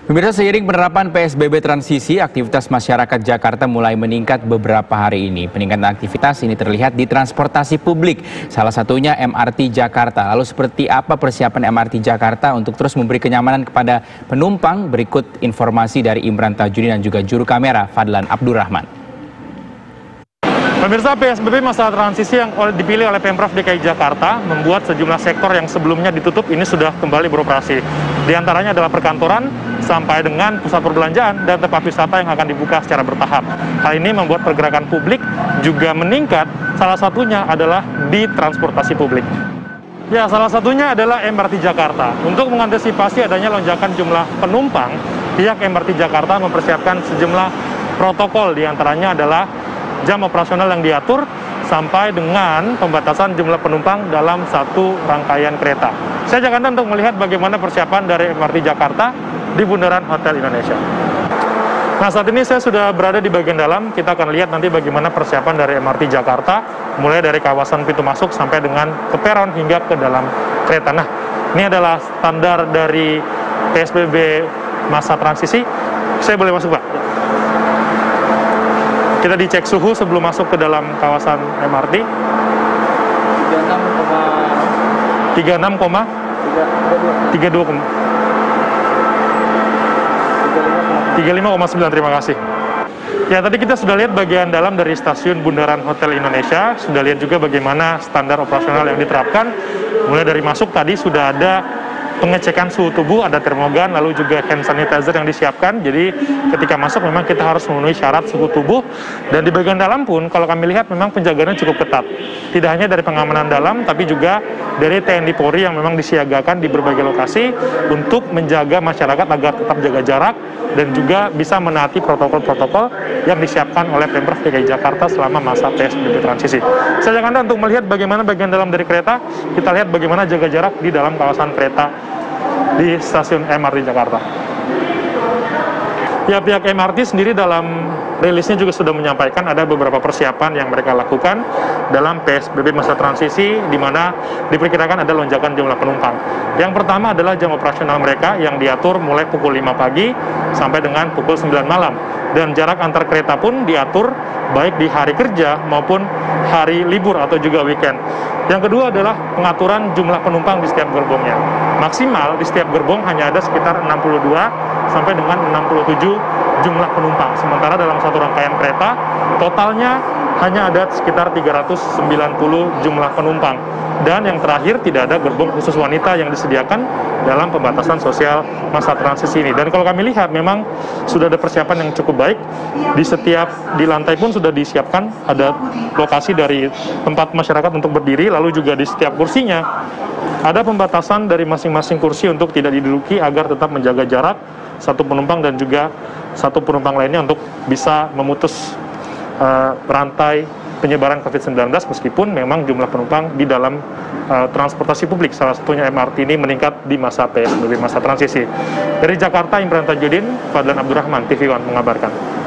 Pemirsa, seiring penerapan PSBB transisi, aktivitas masyarakat Jakarta mulai meningkat beberapa hari ini. Peningkatan aktivitas ini terlihat di transportasi publik, salah satunya MRT Jakarta. Lalu seperti apa persiapan MRT Jakarta untuk terus memberi kenyamanan kepada penumpang? Berikut informasi dari Imran Tajudin dan juga juru kamera Fadlan Abdurrahman. Pemirsa, PSBB masa transisi yang dipilih oleh Pemprov DKI Jakarta membuat sejumlah sektor yang sebelumnya ditutup ini sudah kembali beroperasi. Di antaranya adalah perkantoran sampai dengan pusat perbelanjaan dan tempat wisata yang akan dibuka secara bertahap. Hal ini membuat pergerakan publik juga meningkat, salah satunya adalah di transportasi publik. Ya, salah satunya adalah MRT Jakarta. Untuk mengantisipasi adanya lonjakan jumlah penumpang, pihak MRT Jakarta mempersiapkan sejumlah protokol, di antaranya adalah jam operasional yang diatur sampai dengan pembatasan jumlah penumpang dalam satu rangkaian kereta. Saya ajak Anda untuk melihat bagaimana persiapan dari MRT Jakarta di Bundaran Hotel Indonesia. Nah, saat ini saya sudah berada di bagian dalam. Kita akan lihat nanti bagaimana persiapan dari MRT Jakarta, mulai dari kawasan pintu masuk sampai dengan ke peron hingga ke dalam kereta. Nah, ini adalah standar dari PSBB masa transisi. Saya boleh masuk, Pak? Kita dicek suhu sebelum masuk ke dalam kawasan MRT. 35,9, terima kasih. Ya, tadi kita sudah lihat bagian dalam dari stasiun Bundaran Hotel Indonesia, sudah lihat juga bagaimana standar operasional yang diterapkan. Mulai dari masuk tadi sudah ada pengecekan suhu tubuh, ada termogan, lalu juga hand sanitizer yang disiapkan. Jadi ketika masuk memang kita harus memenuhi syarat suhu tubuh. Dan di bagian dalam pun kalau kami lihat memang penjagaannya cukup ketat. Tidak hanya dari pengamanan dalam, tapi juga dari TNI Polri yang memang disiagakan di berbagai lokasi untuk menjaga masyarakat agar tetap jaga jarak dan juga bisa menaati protokol-protokol yang disiapkan oleh Pemprov DKI Jakarta selama masa PSBB transisi. Saya ajak Anda untuk melihat bagaimana bagian dalam dari kereta. Kita lihat bagaimana jaga jarak di dalam kawasan kereta di stasiun MRT Jakarta. Ya, pihak MRT sendiri dalam rilisnya juga sudah menyampaikan ada beberapa persiapan yang mereka lakukan dalam PSBB masa transisi, di mana diperkirakan ada lonjakan jumlah penumpang. Yang pertama adalah jam operasional mereka yang diatur mulai pukul 5 pagi sampai dengan pukul 9 malam. Dan jarak antar kereta pun diatur baik di hari kerja maupun hari libur atau juga weekend. Yang kedua adalah pengaturan jumlah penumpang di setiap gerbongnya. Maksimal di setiap gerbong hanya ada sekitar 62 sampai dengan 67 jumlah penumpang. Sementara dalam satu rangkaian kereta, totalnya hanya ada sekitar 390 jumlah penumpang. Dan yang terakhir, tidak ada gerbong khusus wanita yang disediakan dalam pembatasan sosial masa transisi ini. Dan kalau kami lihat, memang sudah ada persiapan yang cukup baik. Di lantai pun sudah disiapkan, ada lokasi dari tempat masyarakat untuk berdiri, lalu juga di setiap kursinya ada pembatasan dari masing-masing kursi untuk tidak diduduki agar tetap menjaga jarak satu penumpang dan juga satu penumpang lainnya untuk bisa memutus rantai penyebaran COVID-19, meskipun memang jumlah penumpang di dalam transportasi publik, salah satunya MRT ini meningkat di masa PSBB masa transisi. Dari Jakarta, Imran Tajudin, Fadlan Abdurrahman, TV One mengabarkan.